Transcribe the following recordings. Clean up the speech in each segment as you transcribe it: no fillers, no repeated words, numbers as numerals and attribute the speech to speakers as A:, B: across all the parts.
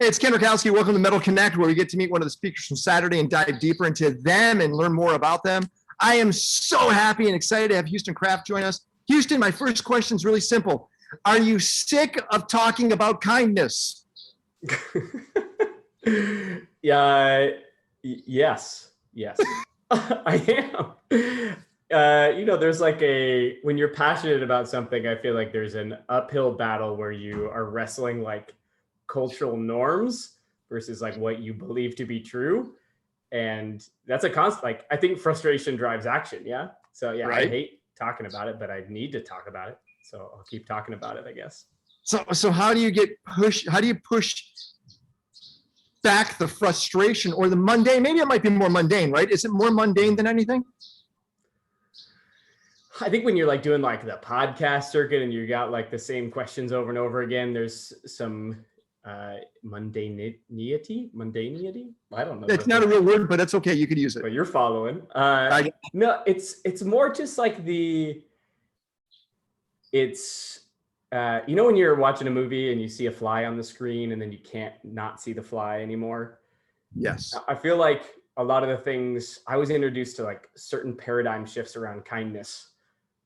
A: Hey, it's Ken Rakowski. Welcome to Metal Connect, where we get to meet one of the speakers from Saturday and dive deeper into them and learn more about them. I am so happy and excited to have Houston Kraft join us. Houston, my first question is really simple. Are you sick of talking about kindness?
B: Yes, I am. There's when you're passionate about something, I feel like there's an uphill battle where you are wrestling like cultural norms versus like what you believe to be true. And that's a constant, like, I think frustration drives action. Yeah. So yeah, right? I hate talking about it, but I need to talk about it. So I'll keep talking about it, I guess.
A: So how do you push back the frustration or the mundane? Maybe it might be more mundane, right? Is it more mundane than anything?
B: I think when you're like doing like the podcast circuit and you got like the same questions over and over again, there's some mundanity. I don't know.
A: It's not a real word, but it's okay. You could use it.
B: But you're following. No, it's more just like when you're watching a movie and you see a fly on the screen and then you can't not see the fly anymore.
A: Yes.
B: I feel like a lot of the things I was introduced to, like certain paradigm shifts around kindness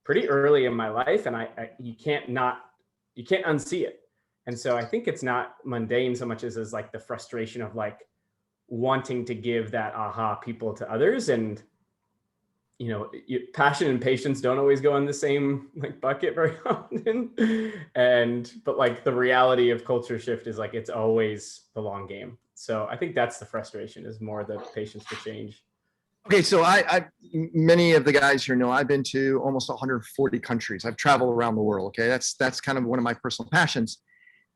B: pretty early in my life, and you can't unsee it. And so I think it's not mundane so much as like the frustration of like wanting to give that aha people to others. And, passion and patience don't always go in the same like bucket very often. But like the reality of culture shift is like, it's always the long game. So I think that's the frustration, is more the patience to change.
A: Okay, so many of the guys here know I've been to almost 140 countries. I've traveled around the world. Okay, that's kind of one of my personal passions.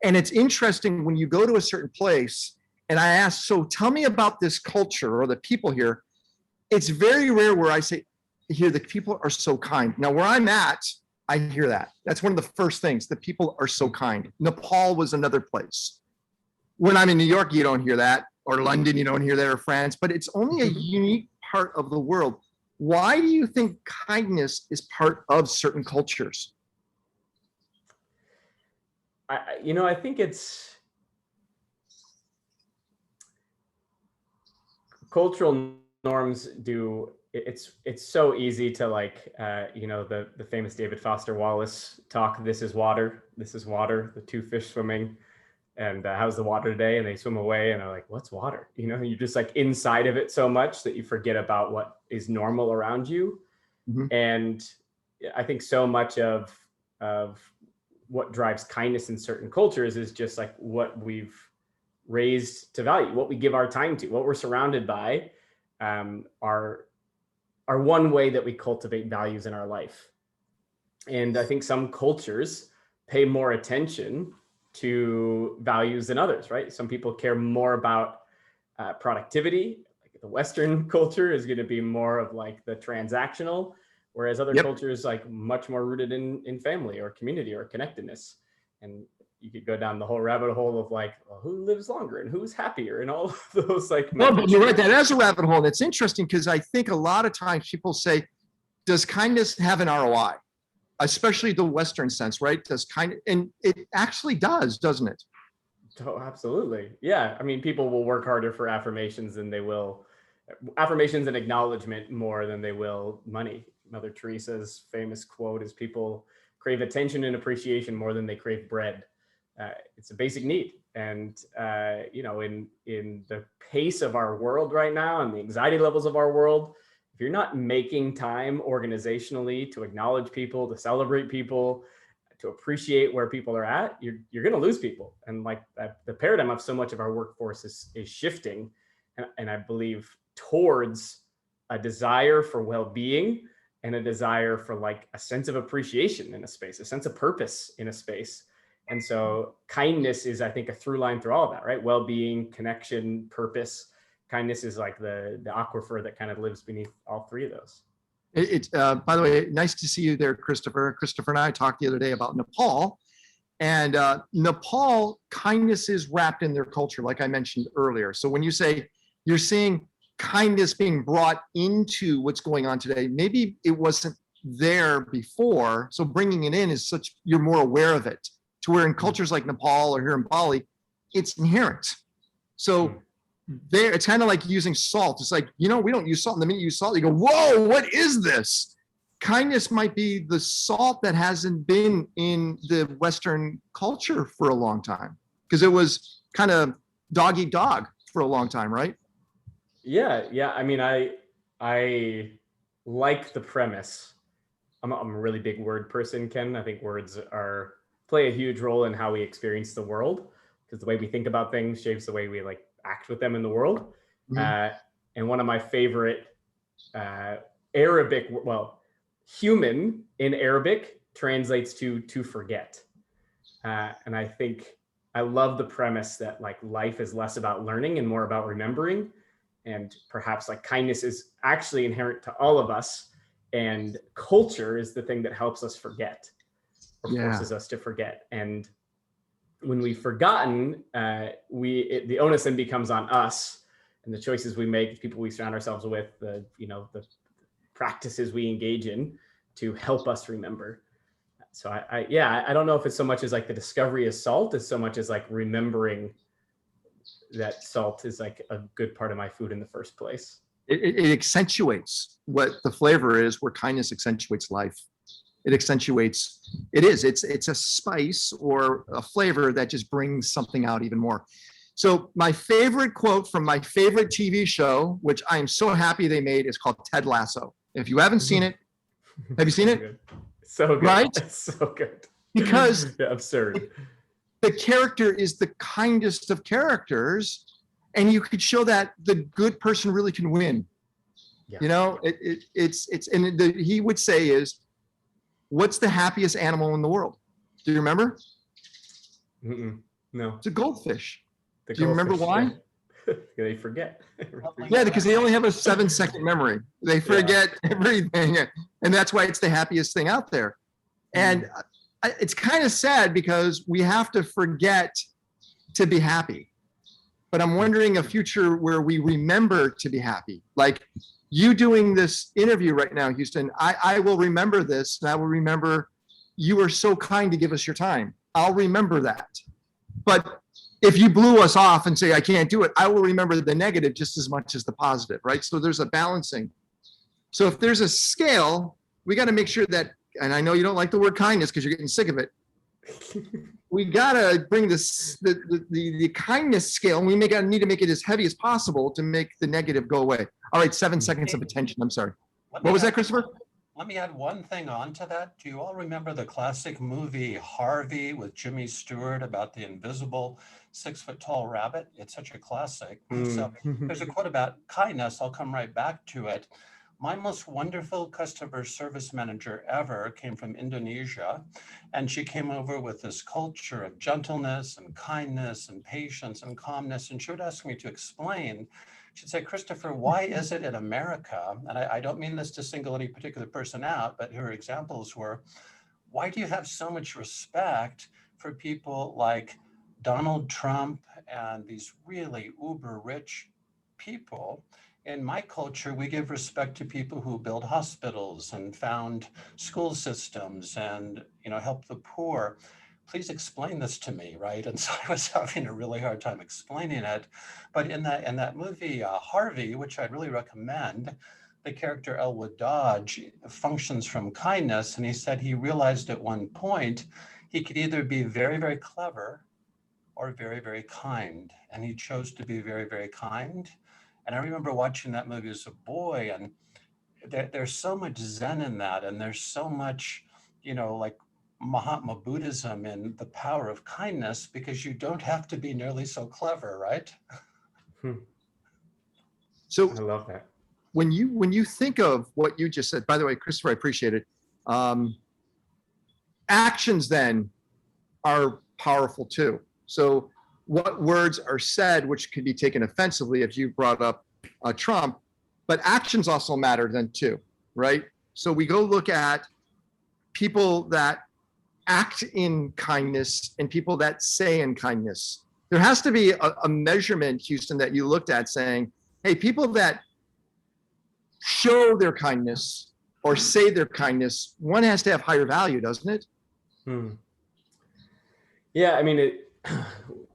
A: And it's interesting when you go to a certain place and I ask, so tell me about this culture or the people here. It's very rare where I hear the people are so kind. Now, where I'm at, I hear that. That's one of the first things. The people are so kind. Nepal was another place. When I'm in New York, you don't hear that, or London, you don't hear that, or France, but it's only a unique part of the world. Why do you think kindness is part of certain cultures?
B: I think it's cultural norms it's so easy to like, the famous David Foster Wallace talk, this is water, the two fish swimming. And how's the water today? And they swim away and they're like, what's water? You're just like inside of it so much that you forget about what is normal around you. Mm-hmm. And I think so much of what drives kindness in certain cultures is just like what we've raised to value, what we give our time to, what we're surrounded by, are one way that we cultivate values in our life. And I think some cultures pay more attention to values than others, right? Some people care more about productivity. Like the Western culture is going to be more of like the transactional, whereas other cultures like much more rooted in family or community or connectedness. And you could go down the whole rabbit hole of like, well, who lives longer and who's happier and all of those like.
A: No, but you're right. That is a rabbit hole. And it's interesting because I think a lot of times people say, does kindness have an ROI? Especially the Western sense, right? And it actually does, doesn't it?
B: Oh, absolutely. Yeah. I mean, people will work harder for affirmations and acknowledgement more than they will money. Mother Teresa's famous quote is, people crave attention and appreciation more than they crave bread. It's a basic need. And, in the pace of our world right now and the anxiety levels of our world, if you're not making time organizationally to acknowledge people, to celebrate people, to appreciate where people are at, you're going to lose people. And like the paradigm of so much of our workforce is shifting. And I believe towards a desire for well-being and a desire for like a sense of appreciation in a space, a sense of purpose in a space. And so kindness is, I think, a through line through all of that, right? Well-being, connection, purpose. Kindness is like the aquifer that kind of lives beneath all three of those.
A: By the way, nice to see you there, Christopher. Christopher and I talked the other day about Nepal. And Nepal, kindness is wrapped in their culture, like I mentioned earlier. So when you say you're seeing kindness being brought into what's going on today, maybe it wasn't there before. So bringing it in is you're more aware of it. To where in cultures like Nepal or here in Bali, it's inherent. So there, it's kind of like using salt. It's like, we don't use salt. And the minute you use salt, you go, whoa, what is this? Kindness might be the salt that hasn't been in the Western culture for a long time, because it was kind of dog eat dog for a long time, right?
B: Yeah. I mean, I like the premise. I'm a really big word person, Ken. I think words play a huge role in how we experience the world, because the way we think about things shapes the way we like act with them in the world.
A: Mm-hmm.
B: And one of my favorite Arabic, human in Arabic translates to forget. And I think I love the premise that like life is less about learning and more about remembering. And perhaps like kindness is actually inherent to all of us. And culture is the thing that helps us forget, or forces us to forget. And when we've forgotten, the onus then becomes on us, and the choices we make, the people we surround ourselves with, the practices we engage in to help us remember. So I don't know if it's so much as like the discovery of salt as so much as like remembering that salt is like a good part of my food in the first place.
A: It accentuates what the flavor is, where kindness accentuates life. It's a spice or a flavor that just brings something out even more. So my favorite quote from my favorite TV show, which I am so happy they made, is called Ted Lasso. If you haven't seen it, have you seen it?
B: So good.
A: Right?
B: It's so good.
A: Because
B: absurd.
A: The character is the kindest of characters, and you could show that the good person really can win. Yeah. He would say is, what's the happiest animal in the world? Do you remember?
B: No.
A: It's a goldfish. Do you remember why?
B: Yeah. They forget.
A: Yeah, because they only have a 7-second memory. They forget everything. And that's why it's the happiest thing out there. And it's kind of sad, because we have to forget to be happy. But I'm wondering a future where we remember to be happy. Like you doing this interview right now, Houston, I will remember this, and I will remember you were so kind to give us your time. I'll remember that. But if you blew us off and say, I can't do it, I will remember the negative just as much as the positive, right? So there's a balancing. So if there's a scale, we got to make sure that, and I know you don't like the word kindness because you're getting sick of it. We got to bring the kindness scale, and we need to make it as heavy as possible to make the negative go away. All right, 7 seconds of attention. I'm sorry. What was that, Christopher?
C: Let me add one thing on to that. Do you all remember the classic movie Harvey with Jimmy Stewart about the invisible 6-foot-tall rabbit? It's such a classic. So there's a quote about kindness. I'll come right back to it. My most wonderful customer service manager ever came from Indonesia, and she came over with this culture of gentleness and kindness and patience and calmness. And she would ask me to explain. She'd say, Christopher, why is it in America? And I don't mean this to single any particular person out, but her examples were, why do you have so much respect for people like Donald Trump and these really uber rich people? In my culture, we give respect to people who build hospitals and found school systems and, help the poor. Please explain this to me, right? And so I was having a really hard time explaining it. But in that movie, Harvey, which I'd really recommend, the character Elwood Dodge functions from kindness. And he said he realized at one point he could either be very, very clever or very, very kind. And he chose to be very, very kind. And I remember watching that movie as a boy, and there's so much Zen in that. And there's so much, like Mahatma Buddhism and the power of kindness, because you don't have to be nearly so clever, right?
A: So
B: I love that.
A: When you think of what you just said, by the way, Christopher, I appreciate it. Actions then are powerful too. So what words are said, which could be taken offensively if you brought up Trump, but actions also matter then too, right? So we go look at people that act in kindness and people that say in kindness. There has to be a measurement, Houston, that you looked at saying, hey, people that show their kindness or say their kindness, one has to have higher value, doesn't it?
B: Yeah, I mean,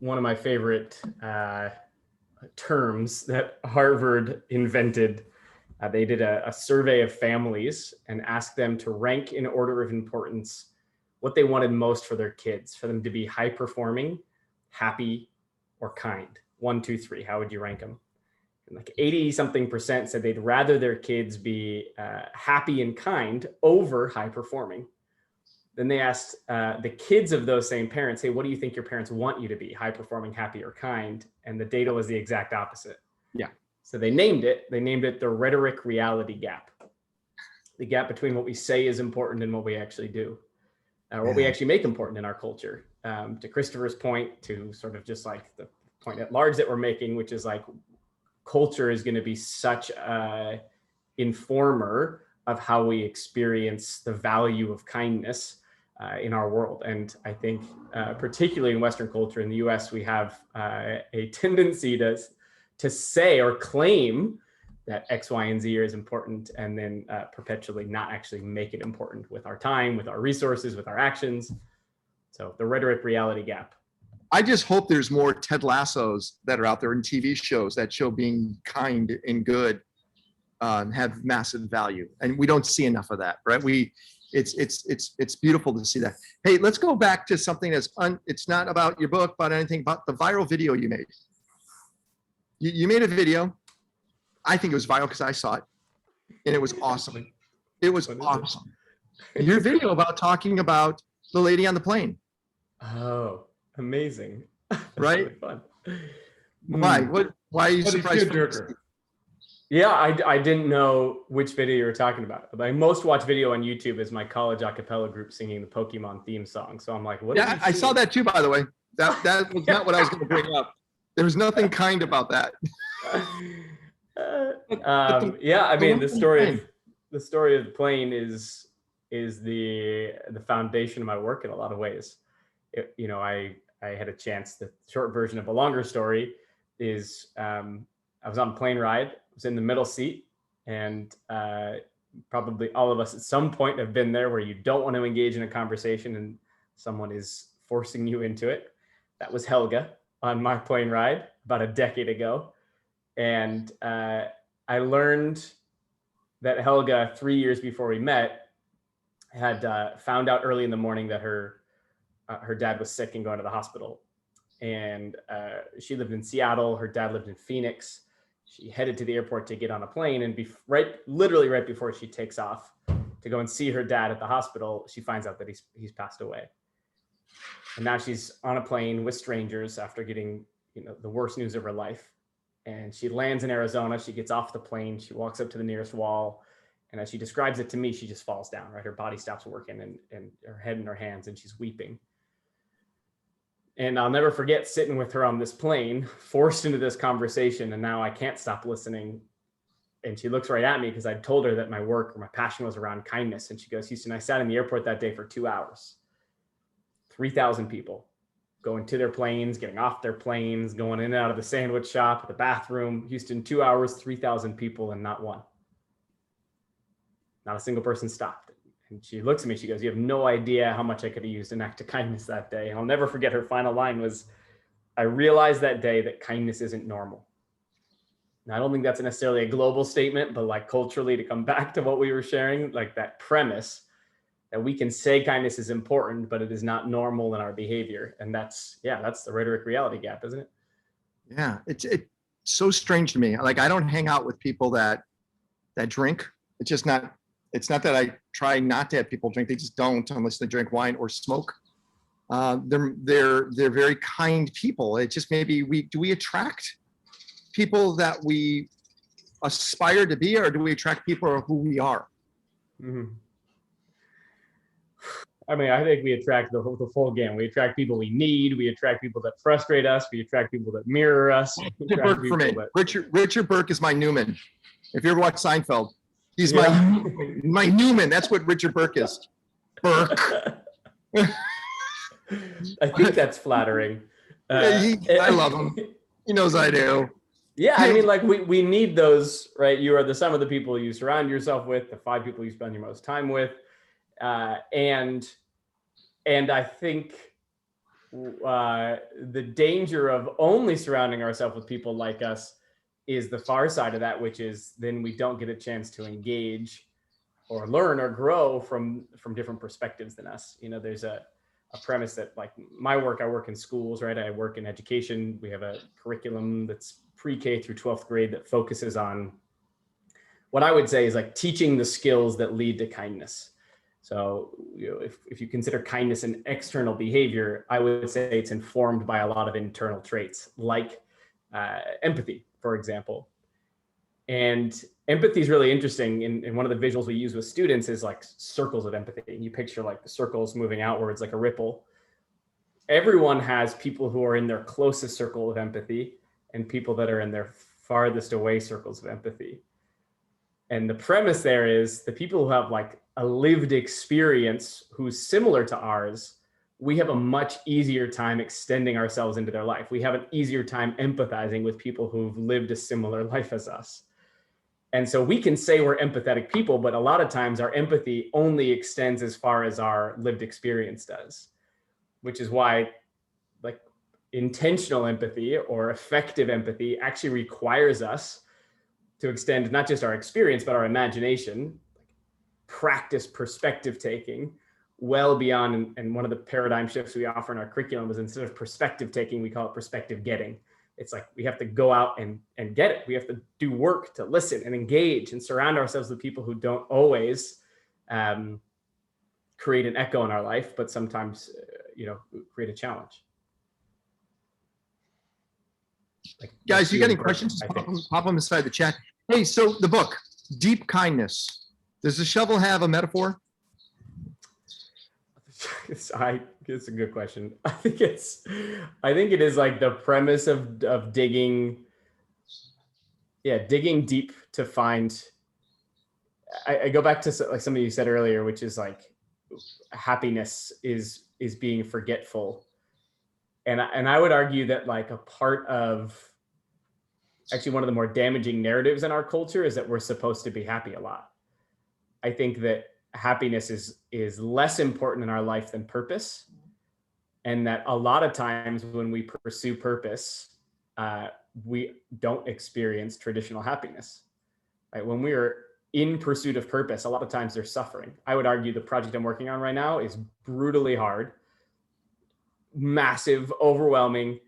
B: one of my favorite terms that Harvard invented. They did a survey of families and asked them to rank in order of importance what they wanted most for their kids, for them to be high performing, happy, or kind. 1, 2, 3. How would you rank them? And like 80 something percent said they'd rather their kids be happy and kind over high performing. Then they asked the kids of those same parents, hey, what do you think your parents want you to be? High performing, happy, or kind? And the data was the exact opposite.
A: Yeah.
B: So they named it the rhetoric reality gap. The gap between what we say is important and what we actually do, what we actually make important in our culture. To Christopher's point, to sort of just like the point at large that we're making, which is like culture is going to be such a informer of how we experience the value of kindness in our world. And I think particularly in Western culture, in the US, we have a tendency to say or claim that X, Y, and Z is important, and then perpetually not actually make it important with our time, with our resources, with our actions. So the rhetoric reality gap.
A: I just hope there's more Ted Lassos that are out there in TV shows that show being kind and good have massive value, and we don't see enough of that, right? It's beautiful to see that. Hey, let's go back to something it's not about your book, but anything about the viral video you made. You made a video. I think it was viral because I saw it, and it was awesome. It was awesome. Your video about talking about the lady on the plane.
B: Oh, amazing!
A: Right?
B: Really fun.
A: Why? Why are you
D: What a
A: surprised?
D: tearjerker.
B: Yeah, I didn't know which video you were talking about. My most watched video on YouTube is my college a cappella group singing the Pokemon theme song. So I'm like, what?
A: Yeah, I saw that too, by the way. That was not what I was going to bring up. There was nothing kind about that.
B: Yeah, I mean, the story of the plane is the foundation of my work in a lot of ways. I had a chance. The short version of a longer story is I was on a plane ride. I was in the middle seat, and probably all of us at some point have been there where you don't want to engage in a conversation and someone is forcing you into it. That was Helga on my plane ride about a decade ago. And I learned that Helga, 3 years before we met, had found out early in the morning that her dad was sick and going to the hospital. And she lived in Seattle. Her dad lived in Phoenix. She headed to the airport to get on a plane, and literally right before she takes off to go and see her dad at the hospital, she finds out that he's passed away. And now she's on a plane with strangers after getting the worst news of her life. And she lands in Arizona. She gets off the plane. She walks up to the nearest wall. And as she describes it to me, she just falls down, right? Her body stops working and her head in her hands, and she's weeping. And I'll never forget sitting with her on this plane, forced into this conversation. And now I can't stop listening. And she looks right at me because I told her that my work or my passion was around kindness. And she goes, Houston, I sat in the airport that day for 2 hours. 3,000 people going to their planes, getting off their planes, going in and out of the sandwich shop, the bathroom. Houston, 2 hours, 3,000 people, and not one. Not a single person stopped. And she looks at me, she goes, you have no idea how much I could have used an act of kindness that day. And I'll never forget her final line was, I realized that day that kindness isn't normal. And I don't think that's necessarily a global statement, but like culturally, to come back to what we were sharing, like that premise that we can say kindness is important, but it is not normal in our behavior. And that's the rhetoric reality gap, isn't it?
A: Yeah, it's so strange to me. Like, I don't hang out with people that drink. It's not that I try not to have people drink. They just don't, unless they drink wine or smoke. They're very kind people. It just maybe we attract people that we aspire to be, or do we attract people who we are?
B: Mm-hmm. I mean, I think we attract the full game. We attract people we need. We attract people that frustrate us. We attract people that mirror us.
A: Burke for me. Richard Burke is my Newman. If you ever watch Seinfeld, he's my Newman. That's what Richard Burke is. Burke.
B: I think that's flattering.
A: I love him. He knows I do.
B: Yeah, I mean, like we need those, right? You are the sum of the people you surround yourself with, the 5 people you spend your most time with. And I think the danger of only surrounding ourselves with people like us is the far side of that, which is then we don't get a chance to engage or learn or grow from different perspectives than us. You know, there's a premise that, like my work, I work in schools, right? I work in education. We have a curriculum that's pre-K through 12th grade that focuses on what I would say is like teaching the skills that lead to kindness. So, you know, if you consider kindness an external behavior, I would say it's informed by a lot of internal traits, like empathy, for example. And empathy is really interesting. And one of the visuals we use with students is like circles of empathy. And you picture like the circles moving outwards like a ripple. Everyone has people who are in their closest circle of empathy and people that are in their farthest away circles of empathy. And the premise there is the people who have like a lived experience who's similar to ours, we have a much easier time extending ourselves into their life. We have an easier time empathizing with people who've lived a similar life as us. And so we can say we're empathetic people, but a lot of times our empathy only extends as far as our lived experience does, which is why like intentional empathy or effective empathy actually requires us to extend not just our experience, but our imagination, practice perspective taking well beyond. And one of the paradigm shifts we offer in our curriculum is instead of perspective taking, we call it perspective getting. It's like we have to go out and get it. We have to do work to listen and engage and surround ourselves with people who don't always create an echo in our life, but sometimes, create a challenge. Like,
A: guys, you got any questions? Pop them inside the chat. Hey, so the book, Deep Kindness. Does the shovel have a metaphor?
B: It's a good question. I think it is like the premise of digging deep to find. I go back to like something you said earlier, which is like happiness is being forgetful. And I would argue that like a part of actually one of the more damaging narratives in our culture is that we're supposed to be happy a lot. I think that happiness is less important in our life than purpose. And that a lot of times when we pursue purpose, we don't experience traditional happiness. Right? When we are in pursuit of purpose, a lot of times there's suffering. I would argue the project I'm working on right now is brutally hard, massive, overwhelming,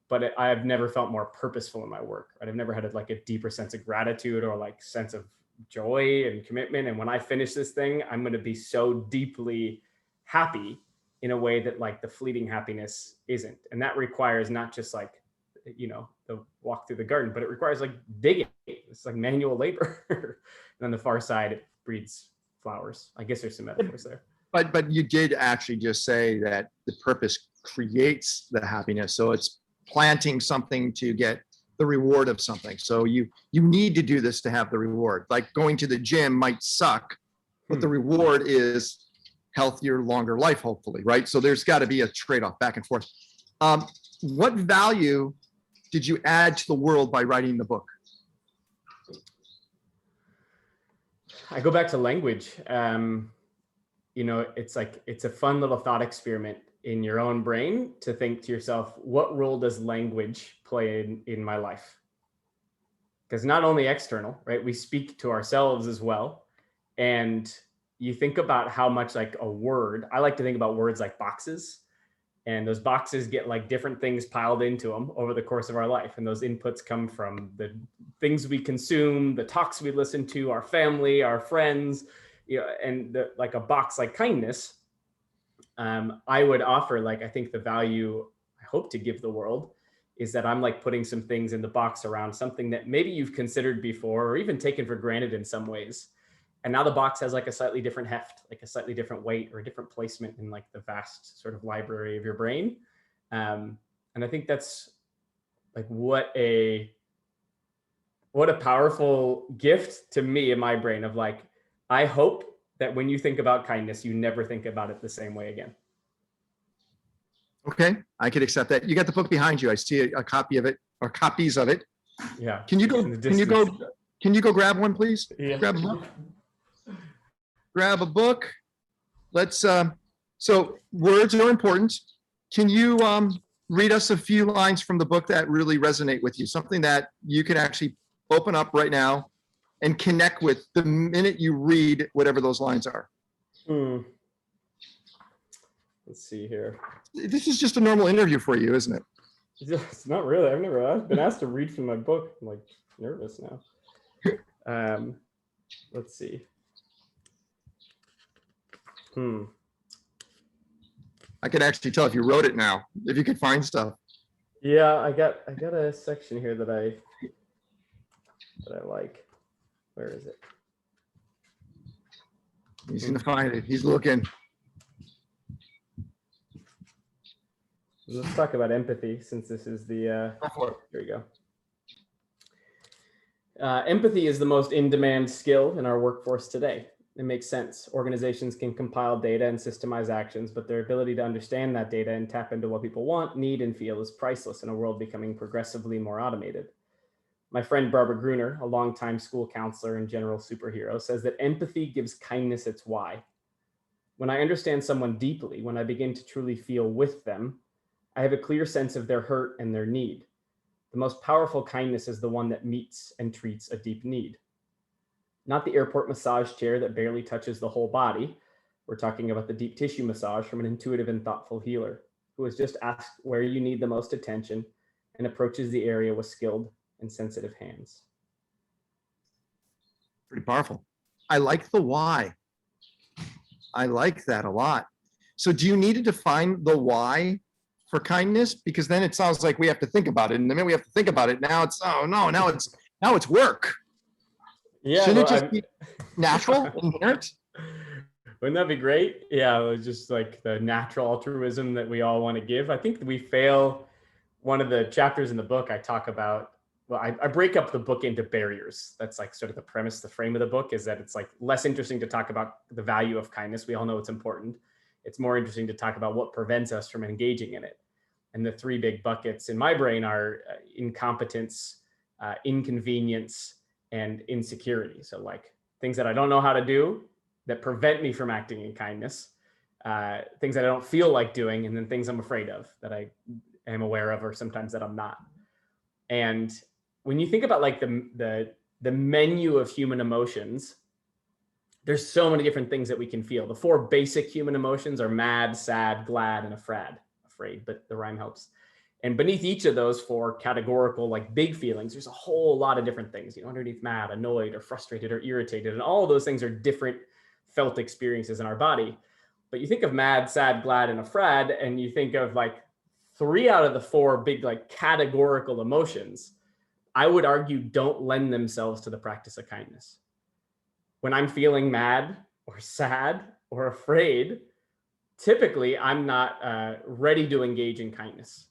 B: but I have never felt more purposeful in my work. Right? I've never had like a deeper sense of gratitude or like sense of joy and commitment. And when I finish this thing, I'm going to be so deeply happy in a way that like the fleeting happiness isn't. And that requires not just like, the walk through the garden, but it requires like digging. It's like manual labor. And on the far side, it breeds flowers. I guess there's some metaphors there.
A: But you did actually just say that the purpose creates the happiness. So it's planting something to get the reward of something. So you need to do this to have the reward. Like going to the gym might suck, but the reward is healthier, longer life, hopefully, right? So there's got to be a trade-off back and forth. What value did you add to the world by writing the book?
B: I go back to language. It's like, it's a fun little thought experiment in your own brain to think to yourself, what role does language play in my life? Because not only external, right? We speak to ourselves as well. And you think about how much like a word, I like to think about words like boxes, and those boxes get like different things piled into them over the course of our life. And those inputs come from the things we consume, the talks we listen to, our family, our friends, and like a box like kindness. I would offer, like, I think the value I hope to give the world is that I'm like putting some things in the box around something that maybe you've considered before or even taken for granted in some ways. And now the box has like a slightly different heft, like a slightly different weight or a different placement in like the vast sort of library of your brain. And I think that's like what a powerful gift to me in my brain of like, I hope that when you think about kindness, you never think about it the same way again.
A: Okay, I could accept that. You got the book behind you. I see a copy of it or copies of it.
B: Yeah.
A: Can you go grab one, please?
B: Yeah.
A: Grab a book. Grab a book. Let's, so words are important. Can you read us a few lines from the book that really resonate with you? Something that you can actually open up right now and connect with the minute you read whatever those lines are.
B: Let's see here.
A: This is just a normal interview for you, isn't it?
B: It's not really. I've been asked to read from my book. I'm like nervous now. Let's see.
A: I could actually tell if you wrote it now, if you could find stuff.
B: Yeah, I got a section here that I like. Where is it?
A: He's gonna find it. He's looking.
B: Let's talk about empathy, since this is the here we go. Empathy is the most in-demand skill in our workforce today. It makes sense. Organizations can compile data and systemize actions, but their ability to understand that data and tap into what people want, need, and feel is priceless in a world becoming progressively more automated. My friend Barbara Gruner, a longtime school counselor and general superhero, says that empathy gives kindness its why. When I understand someone deeply, when I begin to truly feel with them, I have a clear sense of their hurt and their need. The most powerful kindness is the one that meets and treats a deep need. Not the airport massage chair that barely touches the whole body. We're talking about the deep tissue massage from an intuitive and thoughtful healer who has just asked where you need the most attention and approaches the area with skilled and sensitive hands.
A: Pretty powerful. I like the why. I like that a lot. So do you need to define the why for kindness? Because then it sounds like we have to think about it. And the minute we have to think about it, now it's, oh no, now it's work.
B: Yeah.
A: Shouldn't it just be natural, inherent?
B: Wouldn't that be great? Yeah, it was just like the natural altruism that we all want to give. I think we fail. One of the chapters in the book, I talk about, well, I break up the book into barriers. That's like sort of the premise, the frame of the book is that it's like less interesting to talk about the value of kindness. We all know it's important. It's more interesting to talk about what prevents us from engaging in it. And the three big buckets in my brain are incompetence, inconvenience, and insecurity. So like things that I don't know how to do that prevent me from acting in kindness, things that I don't feel like doing, and then things I'm afraid of that I am aware of, or sometimes that I'm not. And when you think about like the menu of human emotions, there's so many different things that we can feel. The four basic human emotions are mad, sad, glad, and afraid, but the rhyme helps. And beneath each of those four categorical, like big feelings, there's a whole lot of different things, underneath mad, annoyed, or frustrated, or irritated. And all of those things are different felt experiences in our body. But you think of mad, sad, glad, and afraid, and you think of like 3 out of the 4 big, like categorical emotions, I would argue don't lend themselves to the practice of kindness. When I'm feeling mad or sad or afraid, typically I'm not ready to engage in kindness.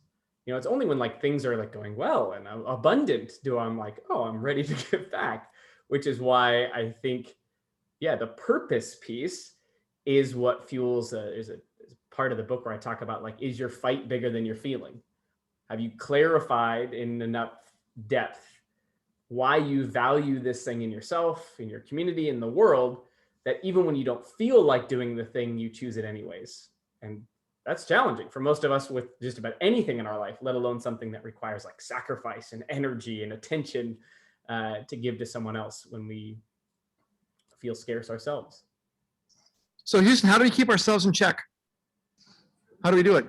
B: It's only when like things are like going well and abundant do I'm like, oh, I'm ready to give back, which is why I think, yeah, the purpose piece is what fuels, is a part of the book where I talk about like, is your fight bigger than your feeling? Have you clarified in enough depth why you value this thing in yourself, in your community, in the world, that even when you don't feel like doing the thing, you choose it anyways? And that's challenging for most of us with just about anything in our life, let alone something that requires like sacrifice and energy and attention to give to someone else when we feel scarce ourselves.
A: So Houston, how do we keep ourselves in check? How do we do it?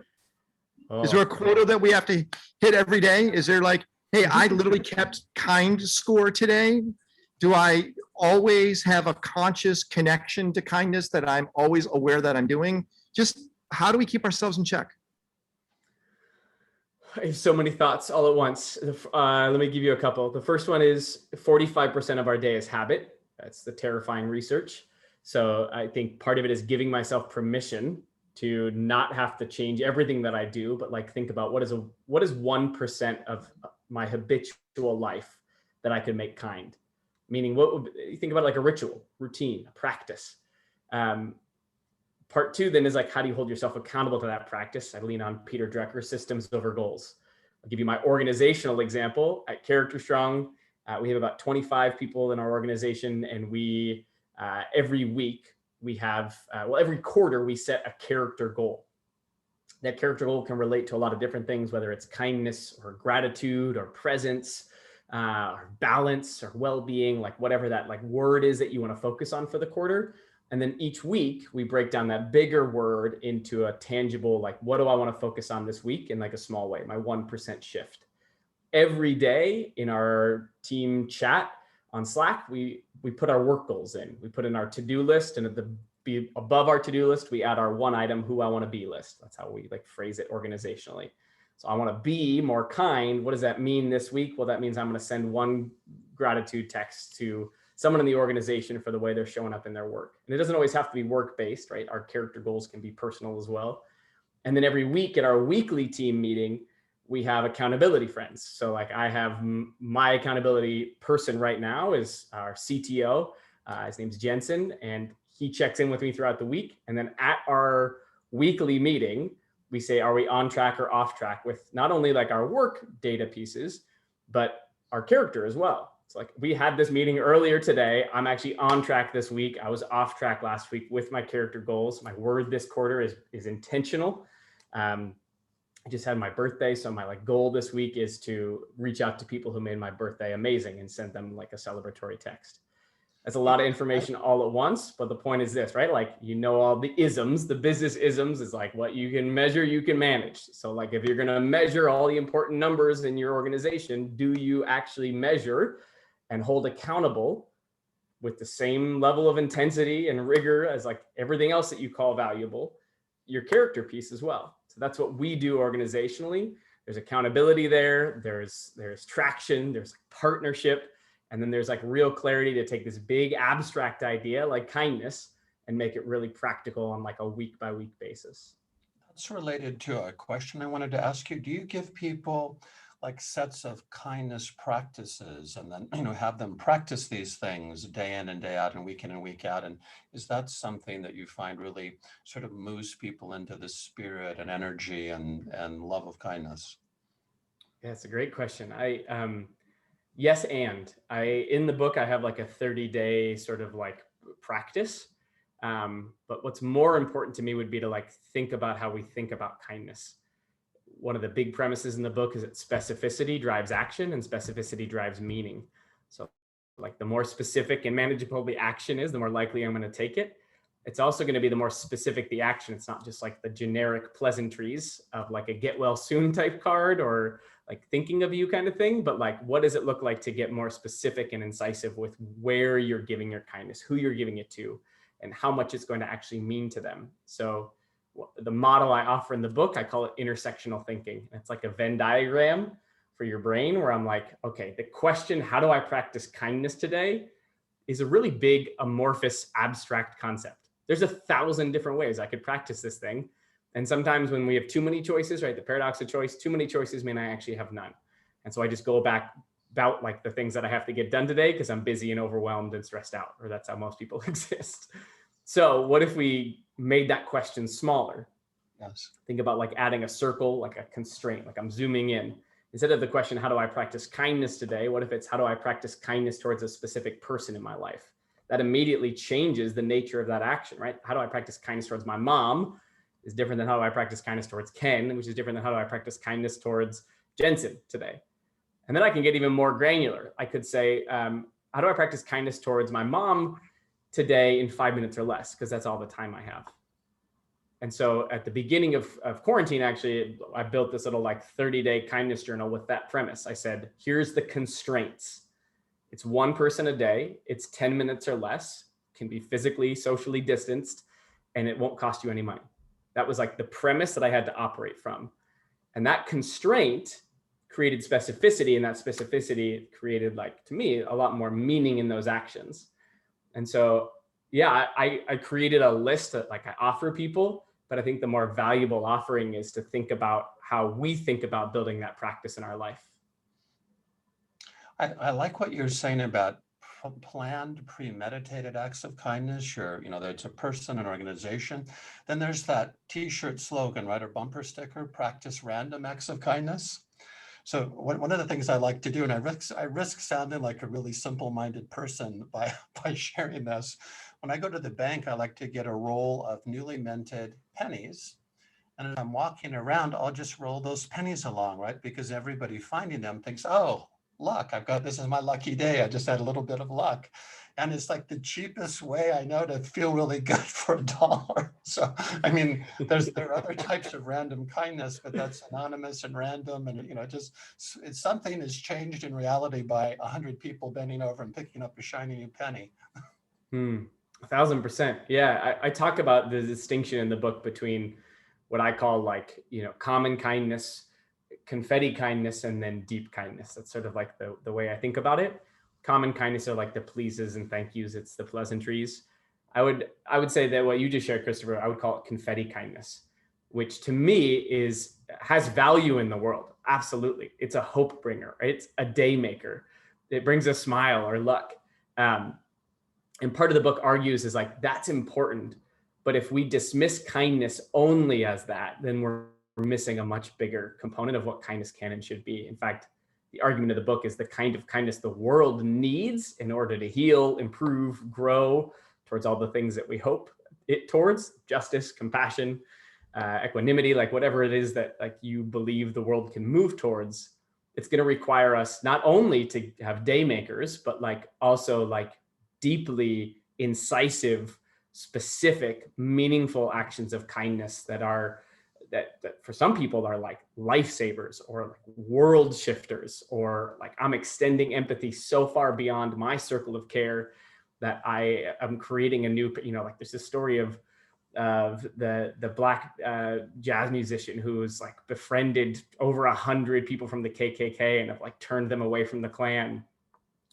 B: Oh.
A: Is there a quota that we have to hit every day? Is there like, hey, I literally kept kind score today? Do I always have a conscious connection to kindness that I'm always aware that I'm doing? Just how do we keep ourselves in check?
B: I have so many thoughts all at once. Let me give you a couple. The first one is 45% of our day is habit. That's the terrifying research. So I think part of it is giving myself permission to not have to change everything that I do, but like think about what is 1% of my habitual life that I could make kind. Meaning, what would you think about like a ritual, routine, a practice? Part 2 then is like, how do you hold yourself accountable to that practice? I lean on Peter Drucker's systems over goals. I'll give you my organizational example. At Character Strong, we have about 25 people in our organization, and we every week we have, every quarter we set a character goal. That character goal can relate to a lot of different things, whether it's kindness or gratitude or presence, or balance or well-being, like whatever that like word is that you want to focus on for the quarter. And then each week we break down that bigger word into a tangible, like, what do I want to focus on this week in like a small way, my 1% shift. Every day in our team chat on Slack, we put our work goals in. We put in our to-do list, and above our to-do list, we add our one item who I want to be list. That's how we like phrase it organizationally. So I want to be more kind. What does that mean this week? Well, that means I'm going to send one gratitude text to someone in the organization for the way they're showing up in their work. And it doesn't always have to be work-based, right? Our character goals can be personal as well. And then every week at our weekly team meeting, we have accountability friends. So like I have my accountability person right now is our CTO. His name's Jensen, and he checks in with me throughout the week. And then at our weekly meeting, we say, are we on track or off track with not only like our work data pieces, but our character as well. It's like, we had this meeting earlier today. I'm actually on track this week. I was off track last week with my character goals. My word this quarter is intentional. I just had my birthday. So my like goal this week is to reach out to people who made my birthday amazing and send them like a celebratory text. That's a lot of information all at once. But the point is this, right? Like, you know, all the isms, the business isms is like what you can measure, you can manage. So like, if you're going to measure all the important numbers in your organization, do you actually measure and hold accountable with the same level of intensity and rigor as like everything else that you call valuable, your character piece as well? So that's what we do organizationally. There's accountability there. There's traction, there's partnership. And then there's like real clarity to take this big abstract idea like kindness and make it really practical on like a week by week basis.
C: That's related to a question I wanted to ask you. Do you give people like sets of kindness practices and then, have them practice these things day in and day out and week in and week out? And is that something that you find really sort of moves people into the spirit and energy and love of kindness?
B: Yeah, it's a great question. Yes, and in the book, I have like a 30-day sort of like practice. But what's more important to me would be to like think about how we think about kindness. One of the big premises in the book is that specificity drives action and specificity drives meaning. So like the more specific and manageable the action is, the more likely I'm going to take it. It's also going to be the more specific the action. It's not just like the generic pleasantries of like a get well soon type card or like thinking of you kind of thing, but like, what does it look like to get more specific and incisive with where you're giving your kindness, who you're giving it to, and how much it's going to actually mean to them. So the model I offer in the book, I call it intersectional thinking. It's like a Venn diagram for your brain where I'm like, okay, the question, how do I practice kindness today, is a really big amorphous abstract concept. There's 1,000 different ways I could practice this thing. And sometimes when we have too many choices, right, the paradox of choice, too many choices mean I actually have none. And so I just go back about like the things that I have to get done today because I'm busy and overwhelmed and stressed out, or that's how most people exist. So what if we made that question smaller?
C: Yes.
B: Think about like adding a circle, like a constraint, like I'm zooming in. Instead of the question, how do I practice kindness today? What if it's, how do I practice kindness towards a specific person in my life? That immediately changes the nature of that action, right? How do I practice kindness towards my mom is different than how do I practice kindness towards Ken, which is different than how do I practice kindness towards Jensen today. And then I can get even more granular. I could say, how do I practice kindness towards my mom today in 5 minutes or less? Because that's all the time I have. And so at the beginning of quarantine, actually, I built this little like 30-day kindness journal with that premise. I said, here's the constraints. It's one person a day. It's 10 minutes or less, can be physically, socially distanced, and it won't cost you any money. That was like the premise that I had to operate from. And that constraint created specificity, and that specificity created, like, to me, a lot more meaning in those actions. And so, yeah, I created a list that like I offer people, but I think the more valuable offering is to think about how we think about building that practice in our life.
C: I like what you're saying about planned, premeditated acts of kindness. That it's a person, an organization. Then there's that T-shirt slogan, right, or bumper sticker, practice random acts of kindness. So one of the things I like to do, and I risk sounding like a really simple-minded person by sharing this. When I go to the bank, I like to get a roll of newly minted pennies, And as I'm walking around, I'll just roll those pennies along, right? Because everybody finding them thinks, oh, luck, this is my lucky day. I just had a little bit of luck. And it's like the cheapest way I know to feel really good for $1. So, I mean, there are other types of random kindness, but that's anonymous and random. And, it's something has changed in reality by 100 people bending over and picking up a shiny new penny.
B: 1,000%. Yeah. I talk about the distinction in the book between what I call like, common kindness, confetti kindness, and then deep kindness. That's sort of like the way I think about it. Common kindness are like the pleases and thank yous. It's the pleasantries. I would say that what you just shared, Christopher, I would call it confetti kindness, which to me has value in the world. Absolutely. It's a hope bringer. Right? It's a day maker. It brings a smile or luck. And part of the book argues is like, that's important. But if we dismiss kindness only as that, then we're missing a much bigger component of what kindness can and should be. In fact, the argument of the book is the kind of kindness the world needs in order to heal, improve, grow towards all the things that we hope it towards: justice, compassion, equanimity, like whatever it is that like you believe the world can move towards. It's going to require us not only to have day makers, but like also like deeply incisive, specific, meaningful actions of kindness that for some people are like lifesavers or like world shifters, or like I'm extending empathy so far beyond my circle of care that I am creating a new, like there's this story of the black jazz musician who's like befriended over 100 people from the KKK and have like turned them away from the Klan.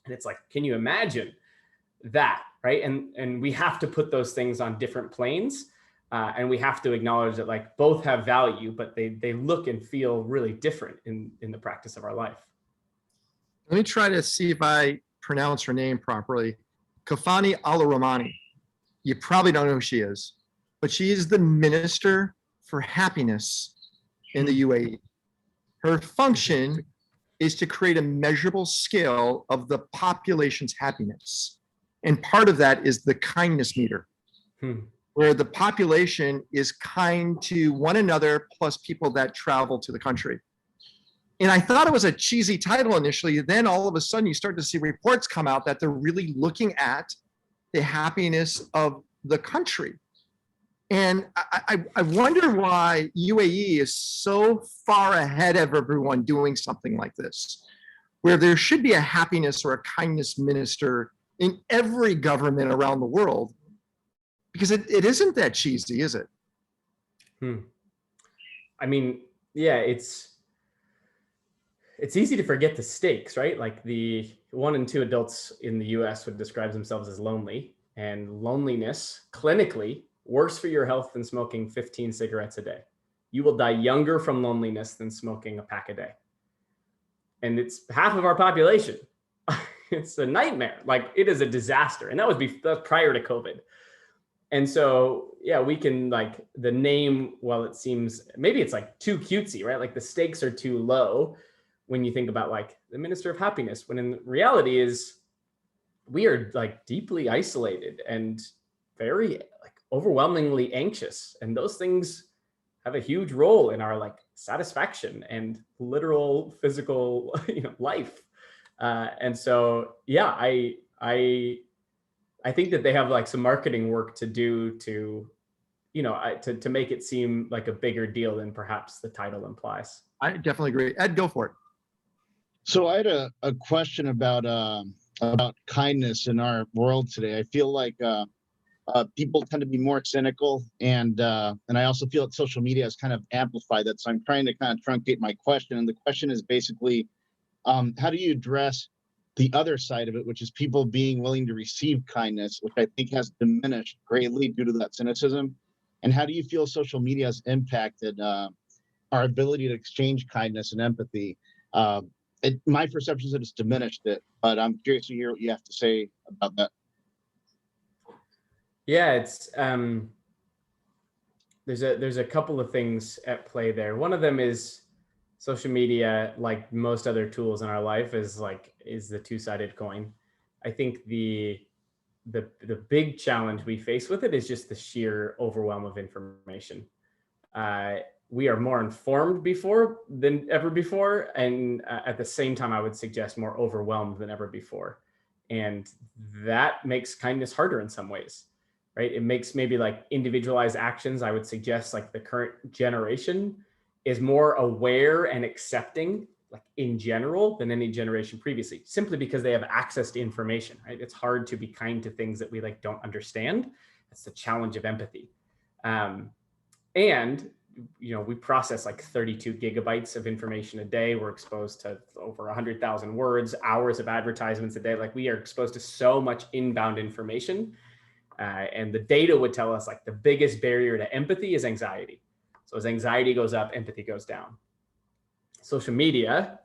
B: And it's like, can you imagine that, right? And we have to put those things on different planes. And we have to acknowledge that like both have value, but they look and feel really different in the practice of our life.
A: Let me try to see if I pronounce her name properly. Kafani Al-Rahmani. You probably don't know who she is, but she is the Minister for Happiness in the UAE. Her function is to create a measurable scale of the population's happiness. And part of that is the kindness meter, where the population is kind to one another plus people that travel to the country. And I thought it was a cheesy title initially. Then all of a sudden you start to see reports come out that they're really looking at the happiness of the country. And I wonder why UAE is so far ahead of everyone doing something like this, where there should be a happiness or a kindness minister in every government around the world, because it isn't that cheesy, is it?
B: I mean, yeah, it's easy to forget the stakes, right? Like the 1 in 2 adults in the US would describe themselves as lonely, and loneliness clinically worse for your health than smoking 15 cigarettes a day. You will die younger from loneliness than smoking a pack a day. And it's half of our population. It's a nightmare. Like it is a disaster. And that was prior to COVID. And so, yeah, we can like the name, well, it seems maybe it's like too cutesy, right? Like the stakes are too low when you think about like the Minister of Happiness, when in reality is we are like deeply isolated and very like overwhelmingly anxious. And those things have a huge role in our like satisfaction and literal physical life. And so, yeah, I think that they have like some marketing work to do to make it seem like a bigger deal than perhaps the title implies.
A: I definitely agree. Ed, go for it.
D: So I had a question about kindness in our world today. I feel like people tend to be more cynical, and I also feel that social media has kind of amplified that. So I'm trying to kind of truncate my question, and the question is basically, how do you address the other side of it, which is people being willing to receive kindness, which I think has diminished greatly due to that cynicism? And how do you feel social media has impacted our ability to exchange kindness and empathy? My perception is that it's diminished it, but I'm curious to hear what you have to say about that.
B: Yeah, it's there's a couple of things at play there. One of them is social media, like most other tools in our life, is the two-sided coin. I think the big challenge we face with it is just the sheer overwhelm of information. we are more informed than ever before. And at the same time, I would suggest more overwhelmed than ever before. And that makes kindness harder in some ways, right? It makes maybe like individualized actions. I would suggest like the current generation is more aware and accepting, like in general, than any generation previously, simply because they have access to information, right? It's hard to be kind to things that we like don't understand. That's the challenge of empathy. And we process like 32 gigabytes of information a day. We're exposed to over 100,000 words, hours of advertisements a day. Like we are exposed to so much inbound information. And the data would tell us like the biggest barrier to empathy is anxiety. So as anxiety goes up, empathy goes down. Social media,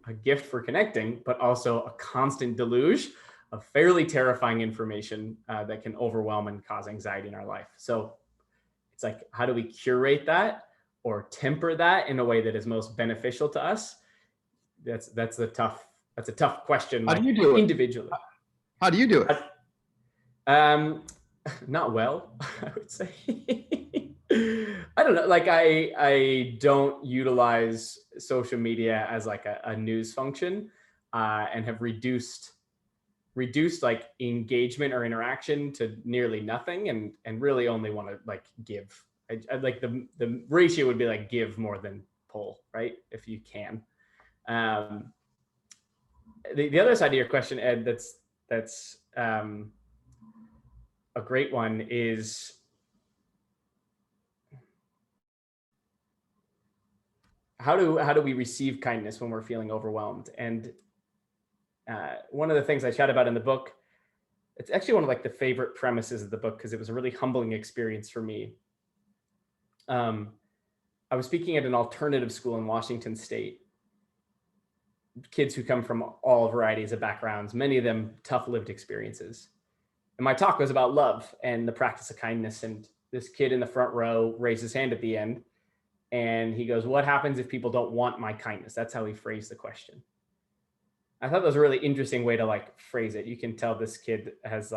B: a gift for connecting, but also a constant deluge of fairly terrifying information that can overwhelm and cause anxiety in our life. So it's like, how do we curate that or temper that in a way that is most beneficial to us? That's a tough question.
A: How do you do it
B: individually?
A: How do you do it?
B: Not well, I would say. I don't know. Like I don't utilize social media as like a news function, and have reduced like engagement or interaction to nearly nothing, and really only want to like give. I like the ratio would be like give more than pull, right? If you can. The other side of your question, Ed, that's a great one is how do we receive kindness when we're feeling overwhelmed? And one of the things I chat about in the book, it's actually one of like the favorite premises of the book because it was a really humbling experience for me. I was speaking at an alternative school in Washington State. Kids who come from all varieties of backgrounds, many of them tough lived experiences. And my talk was about love and the practice of kindness. And this kid in the front row raised his hand at the end. And he goes, "What happens if people don't want my kindness?" That's how he phrased the question. I thought that was a really interesting way to like phrase it. You can tell this kid has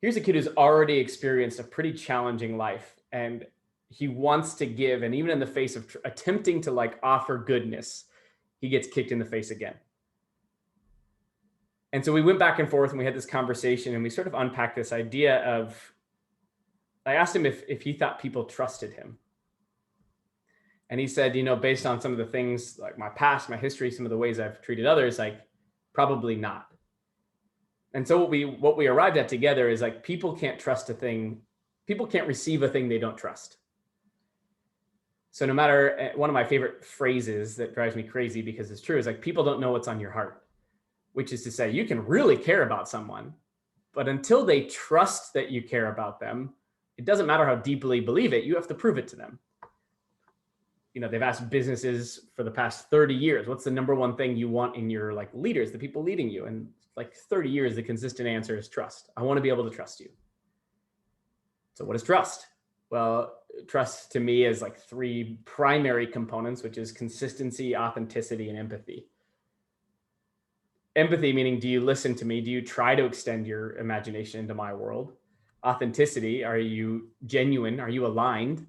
B: here's a kid who's already experienced a pretty challenging life, and he wants to give. And even in the face of attempting to like offer goodness, he gets kicked in the face again. And so we went back and forth and we had this conversation and we sort of unpacked this idea of, I asked him if he thought people trusted him. And he said, based on some of the things like my past, my history, some of the ways I've treated others, like probably not. And so what we arrived at together is like, people can't trust a thing. People can't receive a thing they don't trust. So no matter, one of my favorite phrases that drives me crazy because it's true is like, people don't know what's on your heart, which is to say you can really care about someone, but until they trust that you care about them, it doesn't matter how deeply believe it, you have to prove it to them. They've asked businesses for the past 30 years, what's the number one thing you want in your like leaders, the people leading you? And like 30 years, the consistent answer is trust. I want to be able to trust you. So what is trust? Well, trust to me is like three primary components, which is consistency, authenticity, and empathy. Empathy meaning, do you listen to me? Do you try to extend your imagination into my world? Authenticity, are you genuine? Are you aligned?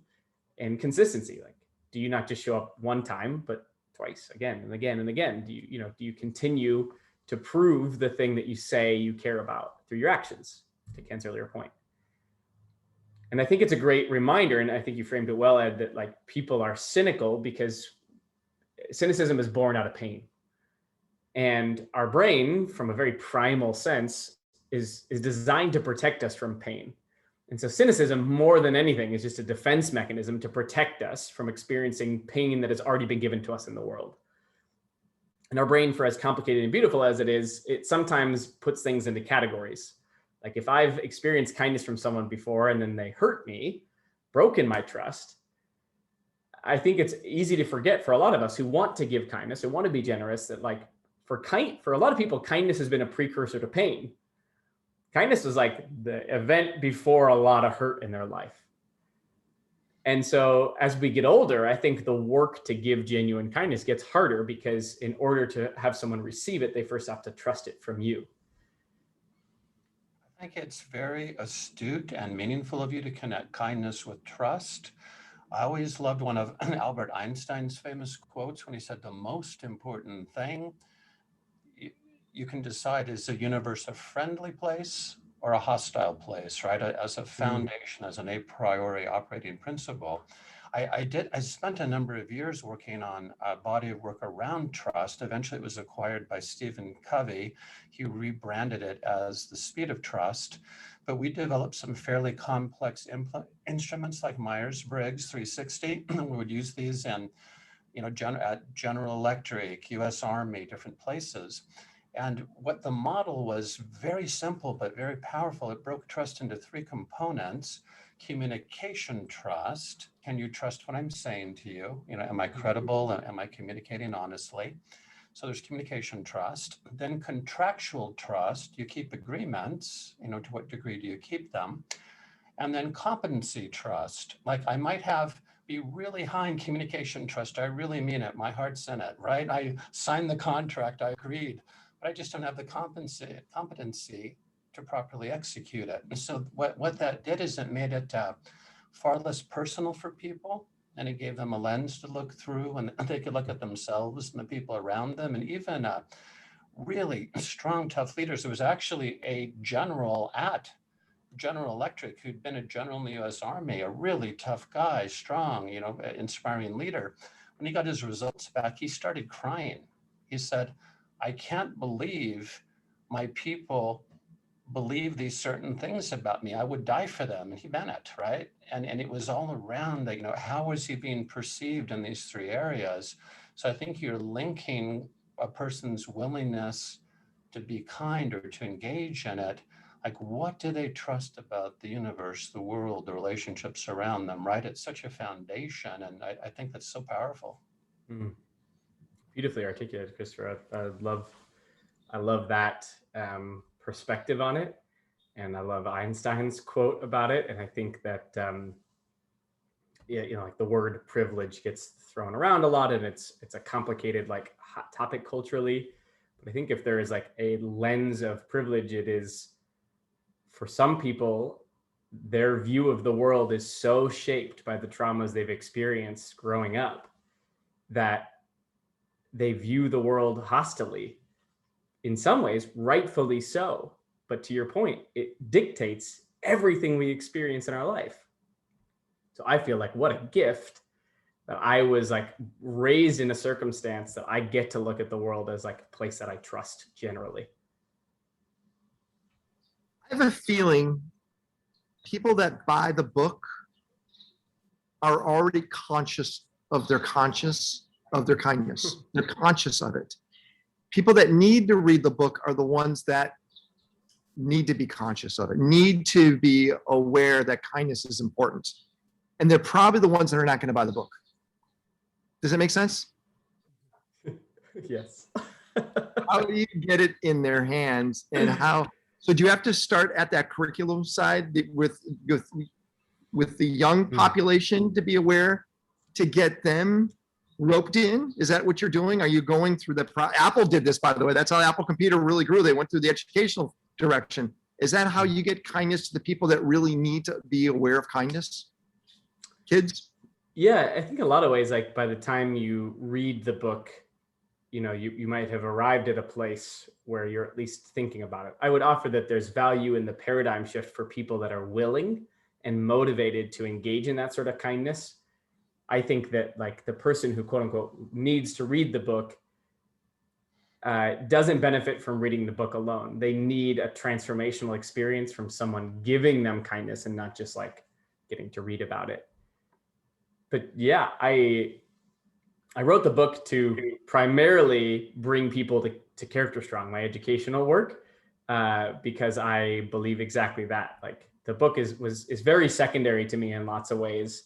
B: And consistency, like, do you not just show up one time, but twice, again and again and again? Do you continue to prove the thing that you say you care about through your actions, to Ken's earlier point? And I think it's a great reminder, and I think you framed it well, Ed, that like people are cynical because cynicism is born out of pain. And our brain, from a very primal sense, is designed to protect us from pain. And so cynicism, more than anything, is just a defense mechanism to protect us from experiencing pain that has already been given to us in the world. And our brain, for as complicated and beautiful as it is, it sometimes puts things into categories. Like if I've experienced kindness from someone before and then they hurt me, broken my trust, I think it's easy to forget for a lot of us who want to give kindness, who want to be generous, that like for a lot of people, kindness has been a precursor to pain. Kindness was like the event before a lot of hurt in their life. And so as we get older, I think the work to give genuine kindness gets harder because in order to have someone receive it, they first have to trust it from you.
C: I think it's very astute and meaningful of you to connect kindness with trust. I always loved one of Albert Einstein's famous quotes when he said, the most important thing you can decide is the universe a friendly place or a hostile place, right? As a foundation, as an a priori operating principle. I spent a number of years working on a body of work around trust. Eventually it was acquired by Stephen Covey. He rebranded it as the speed of trust. But we developed some fairly complex instruments like Myers-Briggs 360. We would use these in, at General Electric, US Army, different places. And what the model was very simple, but very powerful. It broke trust into three components. Communication trust. Can you trust what I'm saying to you? Am I credible? Am I communicating honestly? So there's communication trust. Then contractual trust. You keep agreements. To what degree do you keep them? And then competency trust. Like I might be really high in communication trust. I really mean it. My heart's in it, right? I signed the contract. I agreed. But I just don't have the competency to properly execute it. And so what that did is it made it far less personal for people, and it gave them a lens to look through, and they could look at themselves and the people around them, and even really strong, tough leaders. There was actually a general at General Electric who'd been a general in the US Army, a really tough guy, strong, inspiring leader. When he got his results back, he started crying. He said, I can't believe my people believe these certain things about me. I would die for them. And he meant it, right? And it was all around that, how was he being perceived in these three areas? So I think you're linking a person's willingness to be kind or to engage in it. Like, what do they trust about the universe, the world, the relationships around them, right? It's such a foundation. And I think that's so powerful.
B: Mm. Beautifully articulated, Christopher. I love that perspective on it, and I love Einstein's quote about it. And I think that like the word privilege gets thrown around a lot, and it's a complicated hot topic culturally. But I think if there is a lens of privilege, it is for some people, their view of the world is so shaped by the traumas they've experienced growing up that they view the world hostilely, in some ways, rightfully so. But to your point, it dictates everything we experience in our life. So I feel like what a gift that I was raised in a circumstance that I get to look at the world as a place that I trust generally.
A: I have a feeling people that buy the book are already conscious of their kindness. They're conscious of it. People that need to read the book are the ones that need to be conscious of it, need to be aware that kindness is important. And they're probably the ones that are not going to buy the book. Does that make sense?
B: Yes.
A: How do you get it in their hands, and how? So do you have to start at that curriculum side with the young population to be aware, to get them roped in? Is that what you're doing? Are you going through Apple did this, by the way. That's how Apple Computer really grew. They went through the educational direction. Is that how you get kindness to the people that really need to be aware of kindness? Kids?
B: Yeah, I think in a lot of ways, by the time you read the book, you might have arrived at a place where you're at least thinking about it. I would offer that there's value in the paradigm shift for people that are willing and motivated to engage in that sort of kindness. I think that the person who quote unquote needs to read the book doesn't benefit from reading the book alone. They need a transformational experience from someone giving them kindness and not just getting to read about it. But yeah, I wrote the book to primarily bring people to Character Strong, my educational work, because I believe exactly that. The book is very secondary to me in lots of ways.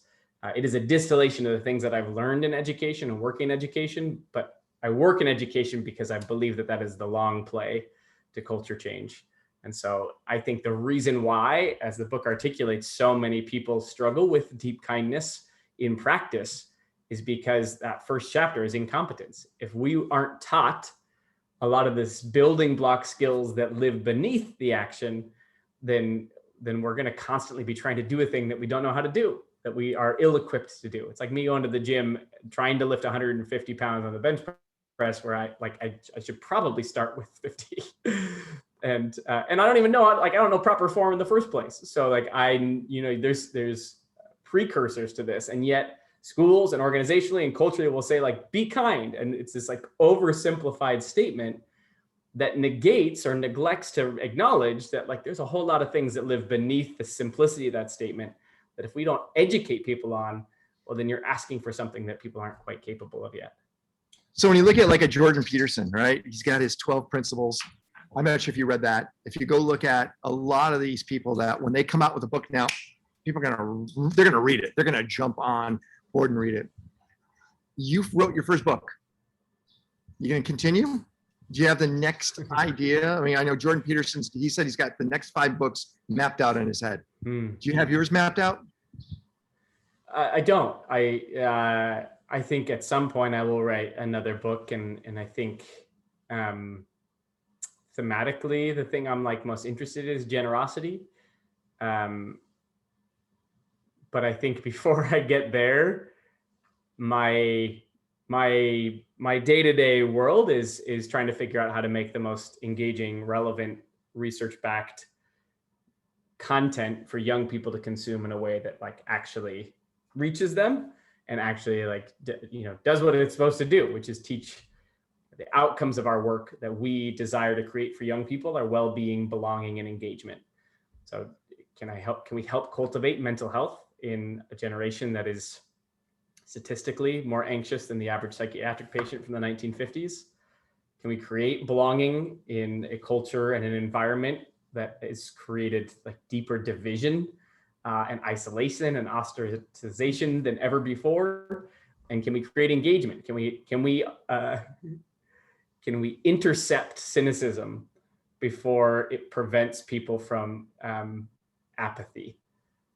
B: It is a distillation of the things that I've learned in education and work in education, but I work in education because I believe that is the long play to culture change. And so I think the reason why, as the book articulates, so many people struggle with deep kindness in practice is because that first chapter is incompetence. If we aren't taught a lot of this building block skills that live beneath the action, then we're going to constantly be trying to do a thing that we don't know how to do, that we are ill-equipped to do. It's like me going to the gym, trying to lift 150 pounds on the bench press, where I should probably start with 50. And I don't even know, I don't know proper form in the first place. So like there's precursors to this, and yet schools and organizationally and culturally will say like, be kind. And it's this like oversimplified statement that negates or neglects to acknowledge that like there's a whole lot of things that live beneath the simplicity of that statement, that if we don't educate people on, well, then you're asking for something that people aren't quite capable of yet.
A: So when you look at like a Jordan Peterson, right? He's got his 12 principles. I'm not sure if you read that. If you go look at a lot of these people that when they come out with a book now, people are they're gonna read it. They're gonna jump on board and read it. You wrote your first book. You gonna continue? Do you have the next idea? I mean, I know Jordan Peterson, he said he's got the next 5 books mapped out in his head. Do you have yours mapped out?
B: I don't. I think at some point I will write another book, and I think thematically the thing I'm like most interested in is generosity. But I think before I get there, my day-to-day world is trying to figure out how to make the most engaging, relevant, research-backed content for young people to consume in a way that like actually reaches them and actually like does what it's supposed to do, which is teach the outcomes of our work that we desire to create for young people, our well-being, belonging, and engagement. So can we help cultivate mental health in a generation that is statistically more anxious than the average psychiatric patient from the 1950s? Can we create belonging in a culture and an environment that is created like deeper division and isolation and ostracization than ever before? And can we create engagement? Can we intercept cynicism before it prevents people from apathy?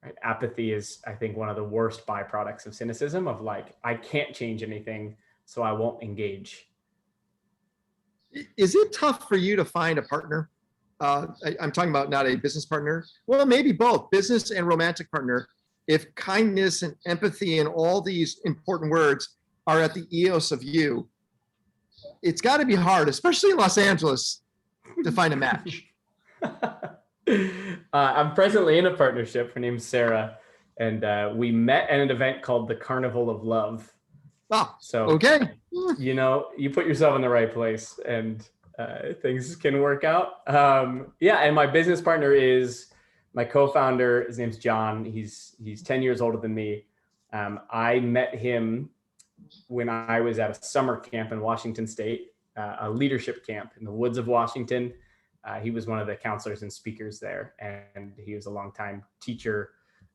B: Right? Apathy is, I think, one of the worst byproducts of cynicism, of like, I can't change anything, so I won't engage.
A: Is it tough for you to find a partner? I'm talking about not a business partner. Well, maybe both, business and romantic partner. If kindness and empathy and all these important words are at the EOS of you, it's got to be hard, especially in Los Angeles, to find a match.
B: I'm presently in a partnership. Her name's Sarah, and we met at an event called the Carnival of Love.
A: Oh,
B: so
A: okay.
B: You put yourself in the right place, and things can work out. And my business partner is my co-founder. His name's John. He's 10 years older than me. I met him when I was at a summer camp in Washington State, a leadership camp in the woods of Washington. He was one of the counselors and speakers there, and he was a longtime teacher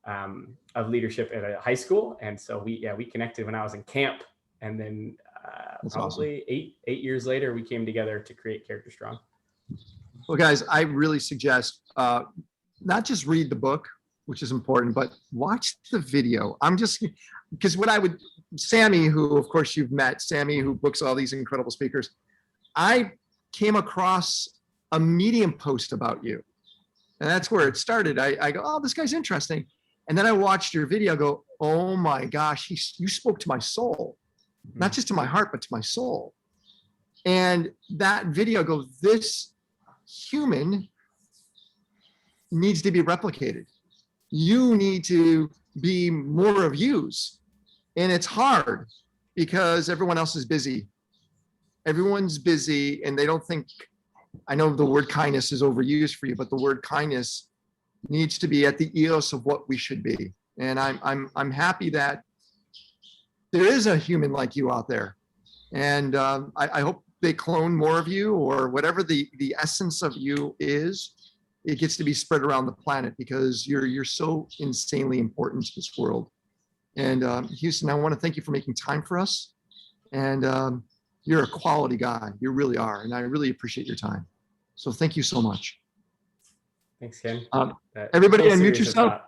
B: of leadership at a high school. And so we connected when I was in camp, and then probably awesome. eight years later, we came together to create Character Strong.
A: Well, guys, I really suggest not just read the book, which is important, but watch the video. Because Sammy, who of course you've met, Sammy, who books all these incredible speakers, I came across a Medium post about you. And that's where it started. I go, oh, this guy's interesting. And then I watched your video, go, oh my gosh, you spoke to my soul, not just to my heart, but to my soul. And that video goes, this human needs to be replicated. You need to be more of yous. And it's hard because everyone else is busy. Everyone's busy and they don't think, I know the word kindness is overused for you, but the word kindness needs to be at the EOS of what we should be. And I'm happy that there is a human like you out there. And I hope they clone more of you, or whatever the essence of you is, it gets to be spread around the planet, because you're so insanely important to this world. And Houston, I want to thank you for making time for us. And you're a quality guy. You really are. And I really appreciate your time. So thank you so much.
B: Thanks, Ken.
A: Everybody unmute yourself.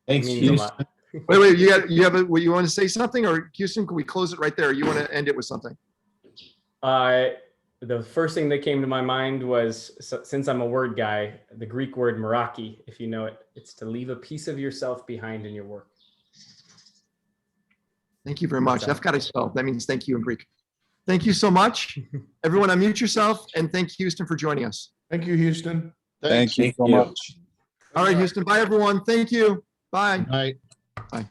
C: Thanks,
B: Houston.
A: Wait, you have you want to say something, or Houston, can we close it right there? You want to end it with something?
B: the first thing that came to my mind was, since I'm a word guy, the Greek word meraki, if you know it, it's to leave a piece of yourself behind in your work.
A: Thank you very much.
B: So-
A: Efkaristo. That means thank you in Greek. Thank you so much. Everyone unmute yourself, and thank Houston for joining us.
E: Thank you, Houston.
D: Thanks.
F: Thank you so much.
A: All right, Houston. Bye, everyone. Thank you. Bye.
D: Bye.
A: Bye.